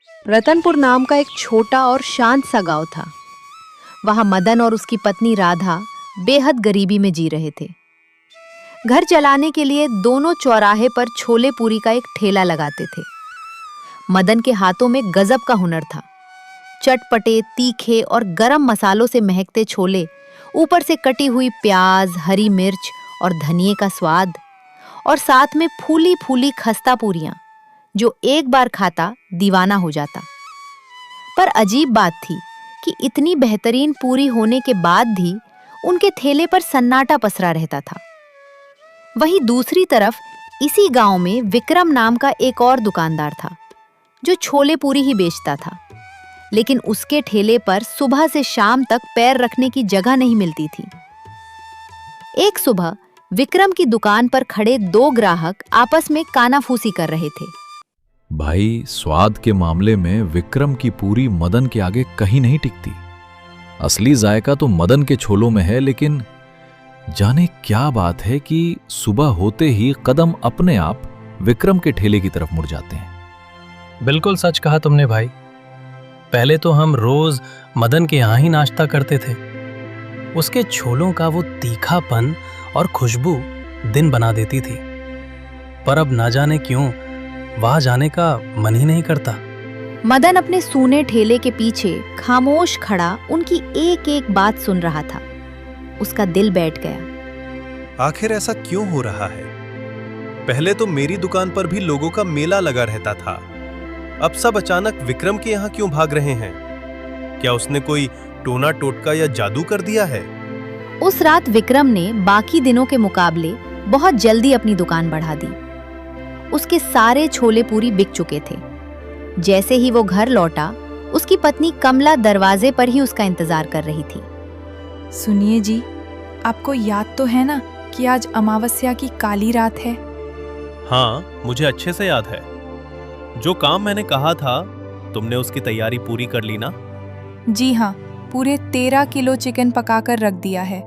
रतनपुर नाम का एक छोटा और शांत सा गांव था। वहां मदन और उसकी पत्नी राधा बेहद गरीबी में जी रहे थे। घर चलाने के लिए दोनों चौराहे पर छोले पूरी का एक ठेला लगाते थे। मदन के हाथों में गजब का हुनर था। चटपटे, तीखे और गरम मसालों से महकते छोले, ऊपर से कटी हुई प्याज, हरी मिर्च और धनिए का स्वाद, और साथ में फूली फूली खस्ता पूरियां, जो एक बार खाता दीवाना हो जाता। पर अजीब बात थी कि इतनी बेहतरीन पूरी होने के बाद भी उनके ठेले पर सन्नाटा पसरा रहता था। वहीं दूसरी तरफ इसी गांव में विक्रम नाम का एक और दुकानदार था, जो छोले पूरी ही बेचता था। लेकिन उसके ठेले पर सुबह से शाम तक पैर रखने की जगह नहीं मिलती थी। एक सुबह विक्रम की दुकान पर खड़े दो ग्राहक आपस में कानाफूसी कर रहे थे। भाई, स्वाद के मामले में विक्रम की पूरी मदन के आगे कहीं नहीं टिकती। असली जायका तो मदन के छोलों में है, लेकिन जाने क्या बात है कि सुबह होते ही कदम अपने आप विक्रम के ठेले की तरफ मुड़ जाते हैं। बिल्कुल सच कहा तुमने भाई। पहले तो हम रोज मदन के यहाँ ही नाश्ता करते थे। उसके छोलों का वो तीखापन और खुशबू दिन बना देती थी। पर अब ना जाने क्यों वहां जाने का मन ही नहीं करता। मदन अपने सूने ठेले के पीछे खामोश खड़ा उनकी एक एक बात सुन रहा था। उसका दिल बैठ गया। आखिर ऐसा क्यों हो रहा है? पहले तो मेरी दुकान पर भी लोगों का मेला लगा रहता था। अब सब अचानक विक्रम के यहाँ क्यों भाग रहे हैं? क्या उसने कोई टोना टोटका या जादू कर दिया है? उस रात विक्रम ने बाकी दिनों के मुकाबले बहुत जल्दी अपनी दुकान बढ़ा दी। उसके सारे छोले पूरी बिक चुके थे। जैसे ही वो घर लौटा, उसकी पत्नी कमला दरवाजे पर ही उसका इंतजार कर रही थी। सुनिए जी, आपको याद तो है ना कि आज अमावस्या की काली रात है? हाँ, मुझे अच्छे से याद है। जो काम मैंने कहा था, तुमने उसकी तैयारी पूरी कर ली ना? जी हाँ, पूरे 13 किलो चिकन पकाकर रख दिया है।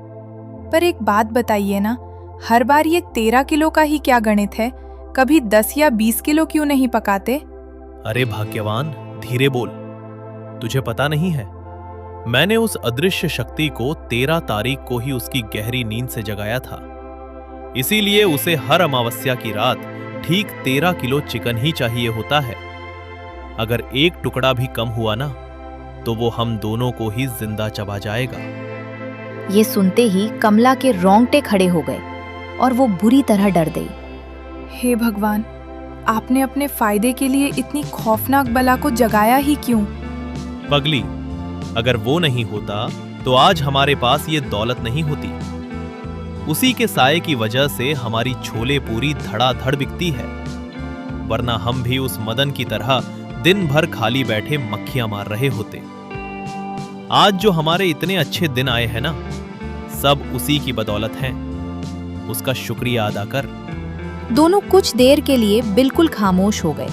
पर एक बात बताइए ना, हर बार ये 13 किलो का ही क्या गणित है? कभी 10 या 20 किलो क्यों नहीं पकाते? अरे भाग्यवान, धीरे बोल। तुझे पता नहीं है, मैंने उस अदृश्य शक्ति को 13 तारीख को ही उसकी गहरी नींद से जगाया था। इसीलिए उसे हर अमावस्या की रात ठीक 13 किलो चिकन ही चाहिए होता है। अगर एक टुकड़ा भी कम हुआ ना, तो वो हम दोनों को ही जिंदा चबा जाएगा। ये सुनते ही कमला के रोंगटे खड़े हो गए और वो बुरी तरह डर गई। हे भगवान, आपने अपने फायदे के लिए इतनी खौफनाक बला को जगाया ही क्यों? पगली, अगर वो नहीं होता तो आज हमारे पास ये दौलत नहीं होती। उसी के साये की वजह से हमारी छोले पूरी धड़ाधड़ बिकती है, वरना हम भी उस मदन की तरह दिन भर खाली बैठे मक्खियां मार रहे होते। आज जो हमारे इतने अच्छे दिन आए हैं ना, सब उसी की बदौलत हैं। उसका शुक्रिया अदा कर। दोनों कुछ देर के लिए बिल्कुल खामोश हो गए।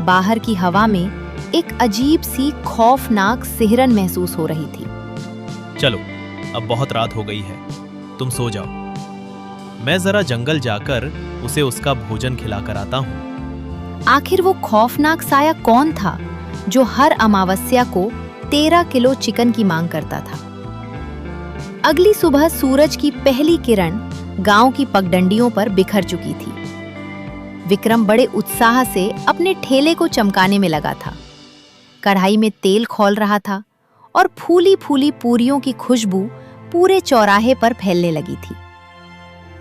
बाहर की हवा में एक अजीब सी खौफनाक सिहरन महसूस हो रही थी। चलो, अब बहुत रात हो गई है, तुम सो जाओ। मैं जरा जंगल जाकर उसे उसका भोजन खिलाकर आता हूँ। आखिर वो खौफनाक साया कौन था जो हर अमावस्या को 13 किलो चिकन की मांग करता था? अगली सुबह सूरज की पहली किरण गांव की पगडंडियों पर बिखर चुकी थी। विक्रम बड़े उत्साह से अपने ठेले को चमकाने में लगा था। कढ़ाई में तेल खौल रहा था और फूली फूली पूरियों की खुशबू पूरे चौराहे पर फैलने लगी थी।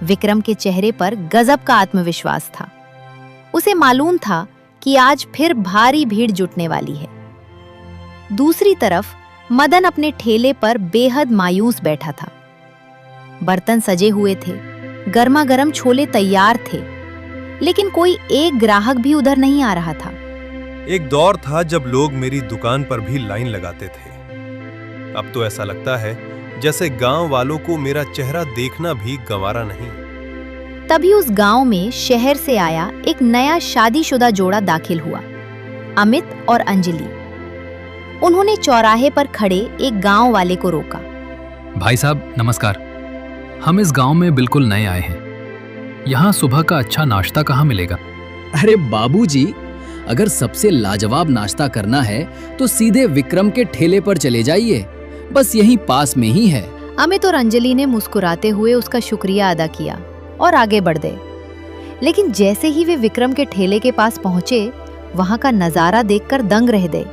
विक्रम के चेहरे पर गजब का आत्मविश्वास था। उसे मालूम था कि आज फिर भारी भीड़ जुटने वाली है। दूसरी तरफ मदन अपने ठेले पर बेहद मायूस बैठा था। बर्तन सजे हुए थे, गर्मा गर्म छोले तैयार थे, लेकिन कोई एक ग्राहक भी उधर नहीं आ रहा था। एक दौर था जब लोग मेरी दुकान पर भी लाइन लगाते थे। अब तो ऐसा लगता है जैसे गांव वालों को मेरा चेहरा देखना भी गंवारा नहीं। तभी उस गांव में शहर से आया एक नया शादीशुदा जोड़ा दाखिल हुआ, अमित और अंजलि। उन्होंने चौराहे पर खड़े एक गांव वाले को रोका। भाई साहब नमस्कार, हम इस गांव में बिल्कुल नए आए हैं। यहाँ सुबह का अच्छा नाश्ता कहाँ मिलेगा? अरे बाबूजी, अगर सबसे लाजवाब नाश्ता करना है तो सीधे विक्रम के ठेले पर चले जाइए, बस यहीं पास में ही है। अमित और अंजलि ने मुस्कुराते हुए उसका शुक्रिया अदा किया और आगे बढ़ गए। लेकिन जैसे ही वे विक्रम के ठेले के पास पहुंचे, वहां का नजारा देखकर दंग रह गए।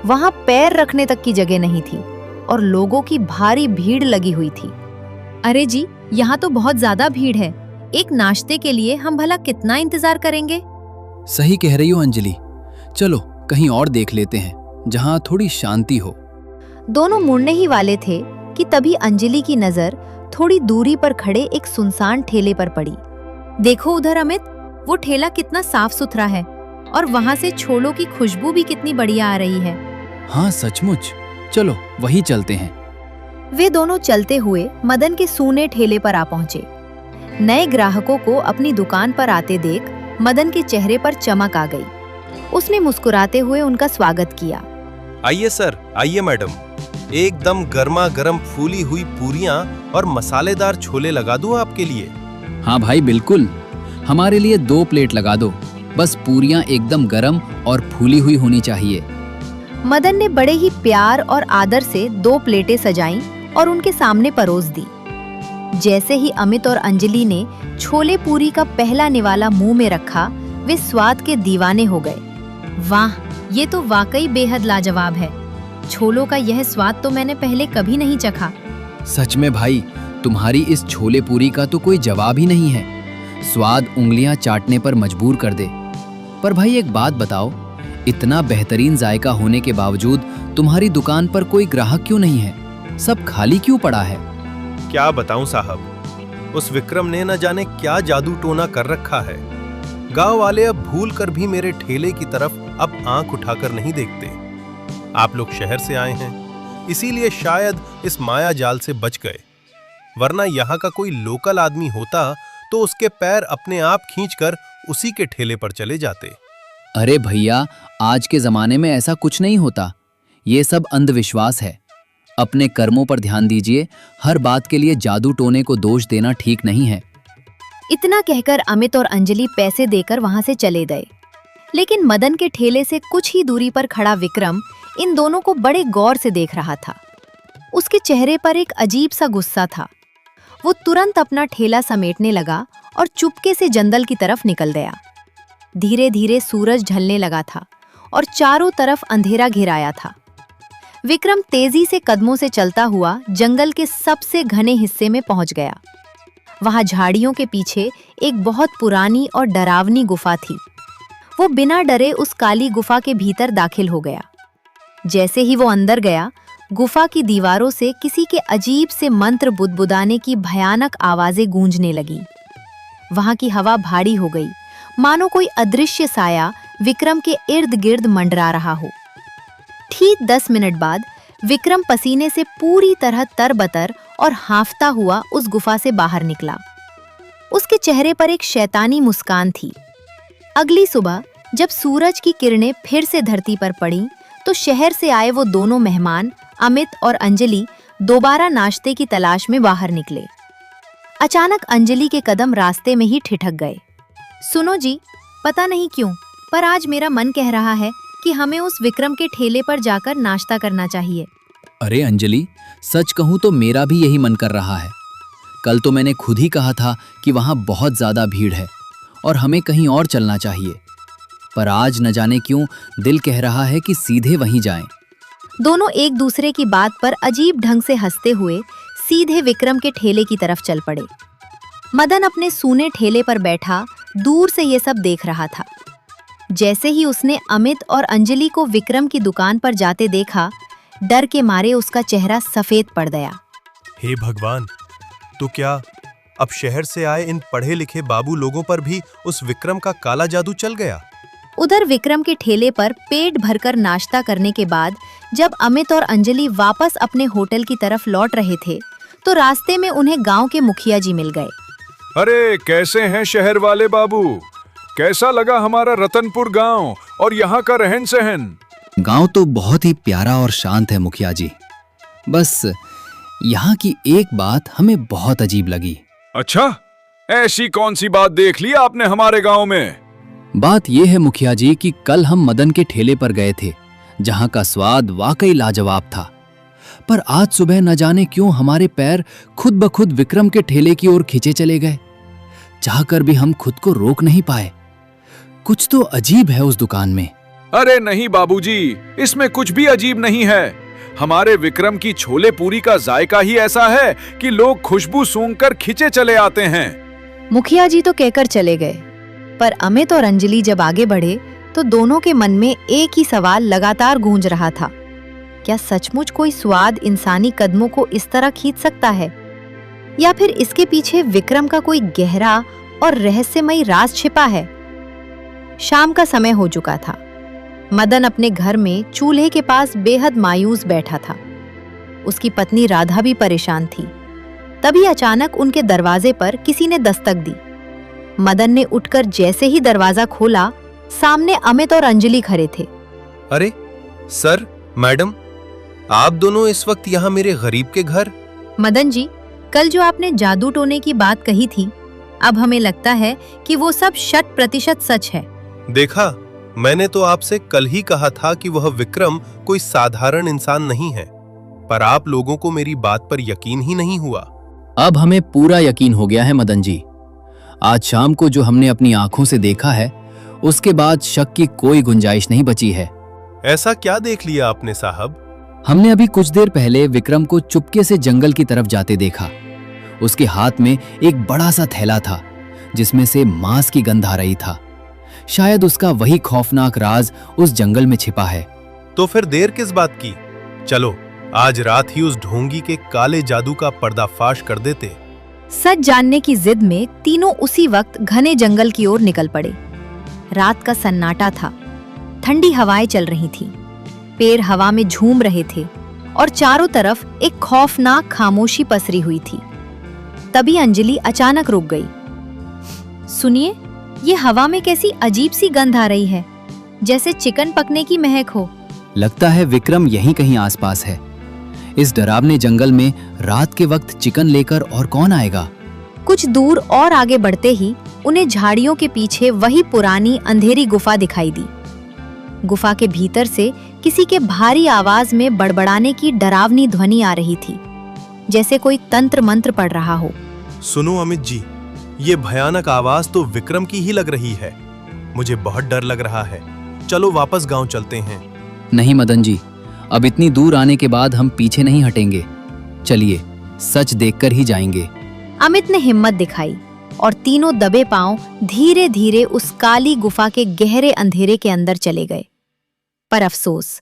वहां पैर रखने तक की जगह नहीं थी और लोगों की भारी भीड़ लगी हुई थी। अरे जी, यहाँ तो बहुत ज्यादा भीड़ है। एक नाश्ते के लिए हम भला कितना इंतजार करेंगे? सही कह रही हो अंजलि, चलो कहीं और देख लेते हैं जहाँ थोड़ी शांति हो। दोनों मुड़ने ही वाले थे कि तभी अंजलि की नजर थोड़ी दूरी पर खड़े एक सुनसान ठेले पर पड़ी। देखो उधर अमित, वो ठेला कितना साफ सुथरा है और वहां से छोलों की खुशबू भी कितनी बढ़िया आ रही है। हाँ सचमुच, चलो वहीं चलते हैं। वे दोनों चलते हुए मदन के सूने ठेले पर आ पहुंचे। नए ग्राहकों को अपनी दुकान पर आते देख मदन के चेहरे पर चमक आ गई। उसने मुस्कुराते हुए उनका स्वागत किया। आइए सर, आइए मैडम, एकदम गर्मा गर्म फूली हुई पूरियां और मसालेदार छोले लगा दूं आपके लिए। हाँ भाई बिल्कुल, हमारे लिए 2 प्लेट लगा दो, बस पूरियां एकदम गरम और फूली हुई होनी चाहिए। मदन ने बड़े ही प्यार और आदर से 2 प्लेटें सजाईं और उनके सामने परोस दी। जैसे ही अमित और अंजलि ने छोले पूरी का पहला निवाला मुंह में रखा, वे स्वाद के दीवाने हो गए। वाह, ये तो वाकई बेहद लाजवाब है। छोलों का यह स्वाद तो मैंने पहले कभी नहीं चखा। सच में भाई, तुम्हारी इस छोले पूरी का तो कोई जवाब ही नहीं है। स्वाद उंगलियां चाटने पर मजबूर कर दे। पर भाई एक बात बताओ, इतना बेहतरीन जायका होने के बावजूद तुम्हारी दुकान पर कोई ग्राहक क्यों नहीं है? सब खाली क्यों पड़ा है? क्या बताऊं साहब, उस विक्रम ने न जाने क्या जादू टोना कर रखा है। गांव वाले अब भूल कर भी मेरे ठेले की तरफ अब आंख उठाकर नहीं देखते। आप लोग शहर से आए हैं, इसीलिए शायद इस माया जाल से बच गए, वरना यहाँ का कोई लोकल आदमी होता तो उसके पैर अपने आप खींचकर उसी के ठेले पर चले जाते। अरे भैया, आज के जमाने में ऐसा कुछ नहीं होता। ये सब अंधविश्वास है। अपने कर्मों पर ध्यान दीजिए। हर बात के लिए जादू टोने को दोष देना ठीक नहीं है। इतना कहकर अमित और अंजलि पैसे देकर वहां से चले गए। लेकिन मदन के ठेले से कुछ ही दूरी पर खड़ा विक्रम इन दोनों को बड़े गौर से देख रहा था। उसके चेहरे पर एक अजीब सा गुस्सा था। वो तुरंत अपना ठेला समेटने लगा और चुपके से जंगल की तरफ निकल गया। धीरे धीरे सूरज ढलने लगा था और चारों तरफ अंधेरा घिराया था। विक्रम तेजी से कदमों से चलता हुआ जंगल के सबसे घने हिस्से में पहुंच गया। वहां झाड़ियों के पीछे एक बहुत पुरानी और डरावनी गुफा थी। वो बिना डरे उस काली गुफा के भीतर दाखिल हो गया। जैसे ही वो अंदर गया, गुफा की दीवारों से किसी के अजीब से मंत्र बुदबुदाने की भयानक आवाजें गूंजने लगी। वहां की हवा भारी हो गई, मानो कोई अदृश्य साया विक्रम के इर्द गिर्द मंडरा रहा हो। ठीक 10 मिनट बाद विक्रम पसीने से पूरी तरह तरबतर और हांफता हुआ उस गुफा से बाहर निकला। उसके चेहरे पर एक शैतानी मुस्कान थी। अगली सुबह जब सूरज की किरणें फिर से धरती पर पड़ीं, तो शहर से आए वो दोनों मेहमान अमित और अंजलि दोबारा नाश्ते की तलाश में बाहर निकले। अचानक अंजलि के कदम रास्ते में ही ठिठक गए। सुनो जी, पता नहीं क्यों, पर आज मेरा मन कह रहा है कि हमें उस विक्रम के ठेले पर जाकर नाश्ता करना चाहिए। अरे अंजलि, सच कहूं तो मेरा भी यही मन कर रहा है। कल तो मैंने खुद ही कहा था कि वहां बहुत ज्यादा भीड़ है और हमें कहीं और चलना चाहिए, पर आज न जाने क्यों दिल कह रहा है कि सीधे वहीं जाएं। दोनों एक दूसरे की बात पर अजीब ढंग से हंसते हुए सीधे विक्रम के ठेले की तरफ चल पड़े। मदन अपने सूने ठेले पर बैठा दूर से ये सब देख रहा था। जैसे ही उसने अमित और अंजलि को विक्रम की दुकान पर जाते देखा, डर के मारे उसका चेहरा सफेद पड़ गया। हे भगवान, तो क्या अब शहर से आए इन पढ़े लिखे बाबू लोगों पर भी उस विक्रम का काला जादू चल गया? उधर विक्रम के ठेले पर पेट भरकर नाश्ता करने के बाद जब अमित और अंजलि वापस अपने होटल की तरफ लौट रहे थे, तो रास्ते में उन्हें गांव के मुखिया जी मिल गए। अरे कैसे हैं शहर वाले बाबू? कैसा लगा हमारा रतनपुर गांव और यहाँ का रहन सहन? गांव तो बहुत ही प्यारा और शांत है मुखिया जी, बस यहाँ की एक बात हमें बहुत अजीब लगी। अच्छा, ऐसी कौन सी बात देख ली आपने हमारे गांव में? बात यह है मुखिया जी कि कल हम मदन के ठेले पर गए थे, जहां का स्वाद वाकई लाजवाब था। पर आज सुबह न जाने क्यों हमारे पैर खुद ब खुद विक्रम के ठेले की ओर खींचे चले गए। चाहकर भी हम खुद को रोक नहीं पाए। कुछ तो अजीब है उस दुकान में। अरे नहीं बाबूजी, इसमें कुछ भी अजीब नहीं है। हमारे विक्रम की छोले पूरी का जायका ही ऐसा है कि लोग खुशबू सूंघकर खींचे चले आते हैं। मुखिया जी तो कहकर चले गए, पर अमित और अंजलि जब आगे बढ़े तो दोनों के मन में एक ही सवाल लगातार गूंज रहा था। क्या सचमुच कोई स्वाद इंसानी कदमों को इस तरह खींच सकता है, या फिर इसके पीछे विक्रम का कोई गहरा और रहस्यमयी राज छिपा है? शाम का समय हो चुका था। मदन अपने घर में चूल्हे के पास बेहद मायूस बैठा था। उसकी पत्नी राधा भी परेशान थी। तभी अचानक उनके दरवाजे पर किसी ने दस्तक दी। मदन ने उठकर जैसे ही दरवाजा खोला, सामने अमित और अंजलि खड़े थे। अरे सर, मैडम, आप दोनों इस वक्त यहाँ मेरे गरीब के घर? मदन जी, कल जो आपने जादू टोने की बात कही थी, अब हमें लगता है कि वो सब 100% सच है। देखा, मैंने तो आपसे कल ही कहा था कि वह विक्रम कोई साधारण इंसान नहीं है, पर आप लोगों को मेरी बात पर यकीन ही नहीं हुआ। अब हमें पूरा यकीन हो गया है मदन जी। आज शाम को जो हमने अपनी आंखों से देखा है, उसके बाद शक की कोई गुंजाइश नहीं बची है। ऐसा क्या देख लिया आपने साहब? हमने अभी कुछ देर पहले विक्रम को चुपके से जंगल की तरफ जाते देखा। उसके हाथ में एक बड़ा सा थैला था, जिसमें से मांस की गंध आ रही था। शायद उसका वही खौफनाक राज उस जंगल में छिपा है। तो फिर देर किस बात की? चलो आज रात ही उस ढोंगी के काले जादू का पर्दाफाश कर देते। सच जानने की जिद में तीनों उसी वक्त घने जंगल की ओर निकल पड़े। रात का सन्नाटा था, ठंडी हवाएं चल रही थीं, पेड़ हवा में झूम रहे थे और चारों तरफ एक खौफनाक खामोशी पसरी हुई थी। तभी अंजलि अचानक रुक गई। सुनिए, ये हवा में कैसी अजीब सी गंध आ रही है, जैसे चिकन पकने की महक हो। लगता है विक्रम यहीं कहीं आसपास है। इस डरावने जंगल में रात के वक्त चिकन लेकर और कौन आएगा? कुछ दूर और आगे बढ़ते ही उन्हें झाड़ियों के पीछे वही पुरानी अंधेरी गुफा दिखाई दी। गुफा के भीतर से किसी के भारी आवाज में बड़बड़ाने की डरावनी ध्वनि आ रही थी, जैसे कोई तंत्र मंत्र पढ़ रहा हो। सुनो अमित जी, ये भयानक आवाज तो विक्रम की ही लग रही है। मुझे बहुत डर लग रहा है। चलो वापस गांव चलते हैं। नहीं मदन जी, अब इतनी दूर आने के बाद हम पीछे नहीं हटेंगे। चलिए, सच देखकर ही जाएंगे। अमित ने हिम्मत दिखाई और तीनों दबे पांव धीरे धीरे उस काली गुफा के गहरे अंधेरे के अंदर चले गए। पर अफसोस,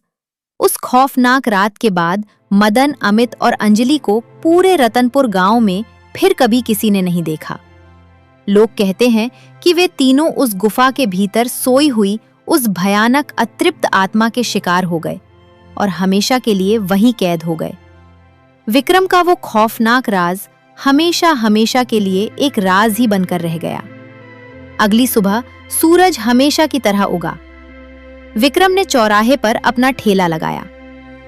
उस खौफनाक रात के बाद मदन, अमित और अंजलि को पूरे रतनपुर गांव में फिर कभी किसी ने नहीं देखा। लोग कहते हैं कि वे तीनों उस गुफा के भीतर सोई हुई उस भयानक अतृप्त आत्मा के शिकार हो गए और हमेशा के लिए वहीं कैद हो गए। विक्रम का वो खौफनाक राज हमेशा हमेशा के लिए एक राज ही बनकर रह गया। अगली सुबह सूरज हमेशा की तरह उगा। विक्रम ने चौराहे पर अपना ठेला लगाया,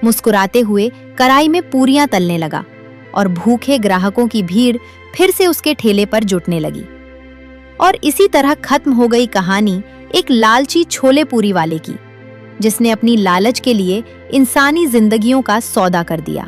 मुस्कुराते हुए कढ़ाई में पूरियां तलने लगा और भूखे ग्राहकों की भीड़ फिर से उसके ठेले पर जुटने लगी। और इसी तरह खत्म हो गई कहानी एक लालची छोले पूरी वाले की, जिसने अपनी लालच के लिए इंसानी जिंदगियों का सौदा कर दिया।